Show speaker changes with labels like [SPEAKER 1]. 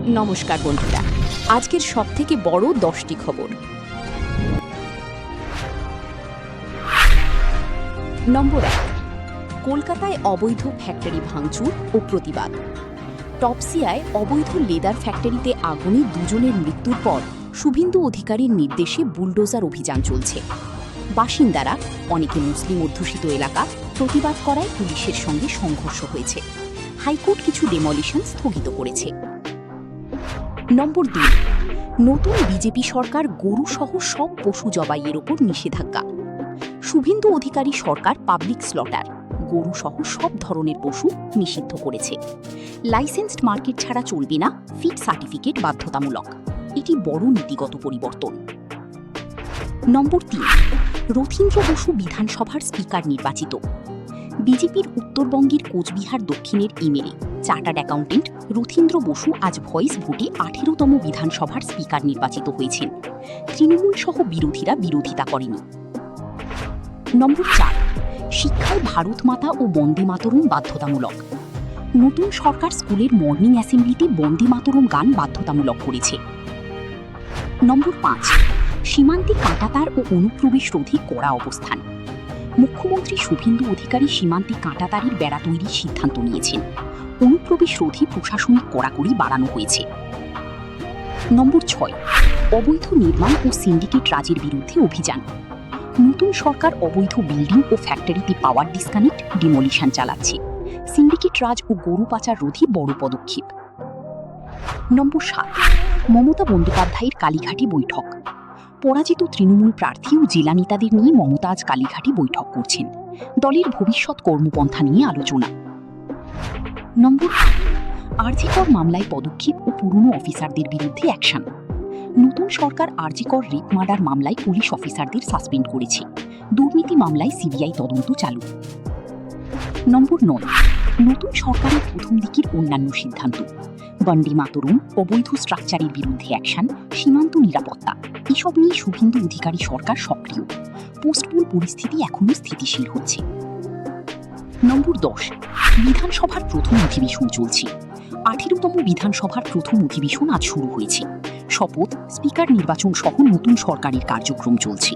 [SPEAKER 1] নমস্কার বন্ধুরা, আজকের সবথেকে বড় 10টি খবর। নম্বর 1, কলকাতায় অবৈধ ফ্যাক্টরি ভাঙচুর ও প্রতিবাদ। টপসিয়ায় অবৈধ লেদার ফ্যাক্টরিতে আগুনে দুজনের মৃত্যুর পর শুভেন্দু অধিকারীর নির্দেশে বুলডোজার অভিযান চলছে। বাসিন্দারা, অনেকে মুসলিম অধ্যুষিত এলাকা, প্রতিবাদ করায় পুলিশের সঙ্গে সংঘর্ষ হয়েছে। হাইকোর্ট কিছু ডেমলিশন স্থগিত করেছে। নম্বর 2, নতুন বিজেপি সরকার গরুসহ সব পশু জবাইয়ের ওপর নিষেধাজ্ঞা। শুভেন্দু অধিকারী সরকার পাবলিক স্লটার, গরুসহ সব ধরনের পশু নিষিদ্ধ করেছে। লাইসেন্সড মার্কেট ছাড়া চলবে না, ফিট সার্টিফিকেট বাধ্যতামূলক। এটি বড় নীতিগত পরিবর্তন। নম্বর 3, রথীন্দ্র বসু বিধানসভার স্পিকার নির্বাচিত। বিজেপির উত্তরবঙ্গের কোচবিহার দক্ষিণের ইমেলে চার্টার্ড অ্যাকাউন্টেন্ট রথীন্দ্র বসু আজ ভয়েস ভোটে 18তম বিধানসভার স্পিকার নির্বাচিত হয়েছেন। তৃণমূল সহ বিরোধীরা বিরোধিতা করেনি। নম্বর 4, শিক্ষায় ভারত মাতা ও বন্দে মাতরম বাধ্যতামূলক। নতুন সরকার স্কুলের মর্নিং অ্যাসেম্বলিতে বন্দে মাতরম গান বাধ্যতামূলক করেছে। নম্বর 5, সীমান্তে কাঁটাতার ও অনুপ্রবেশ রোধে কড়া অবস্থান। মুখ্যমন্ত্রী শুভেন্দু অধিকারী সীমান্তে কাঁটাতারের বেড়া তৈরির সিদ্ধান্ত নিয়েছেন। অনুপ্রবেশ রোধে প্রশাসনিক কড়াকড়ি বাড়ানো হয়েছে। নম্বর 6, অবৈধ নির্মাণ ও সিন্ডিকেট রাজের বিরুদ্ধে অভিযান। নতুন সরকার অবৈধ বিল্ডিং ও ফ্যাক্টরিতে পাওয়ার ডিসকানেক্ট, ডিমলিশন চালাচ্ছে। সিন্ডিকেট রাজ ও গরু পাচার রোধে বড় পদক্ষেপ। নম্বর 7, মমতা বন্দ্যোপাধ্যায়ের কালীঘাটে বৈঠক। পরাজিত তৃণমূল প্রার্থী ও জেলা নেতাদের নিয়ে মমতা আজ কালীঘাটে বৈঠক করছেন। দলের ভবিষ্যৎ কর্মপন্থা নিয়ে আলোচনা। নম্বর 8, আরজি কর মামলায় পদক্ষেপ ও পুরনো অফিসারদের বিরুদ্ধে অ্যাকশন। নতুন সরকার আরজি কর রেপ মার্ডার মামলায় পুলিশ অফিসারদের সাসপেন্ড করেছে। দুর্নীতি মামলায় সিবিআই তদন্ত চালু। নম্বর 9, নতুন সরকারের প্রথম দিকের অন্যান্য সিদ্ধান্ত। বন্দে মাতরম, অবৈধ স্ট্রাকচারের বিরুদ্ধে অ্যাকশন, সীমান্ত নিরাপত্তা, এসব নিয়ে শুভেন্দু অধিকারী সরকার সক্রিয়। পোস্টপোল পরিস্থিতি এখনও স্থিতিশীল হচ্ছে। নম্বর 10, বিধানসভার প্রথম অধিবেশন চলছে। 18তম বিধানসভার প্রথম অধিবেশন আজ শুরু হয়েছে। শপথ, স্পিকার নির্বাচন সহ নতুন সরকারের কার্যক্রম চলছে।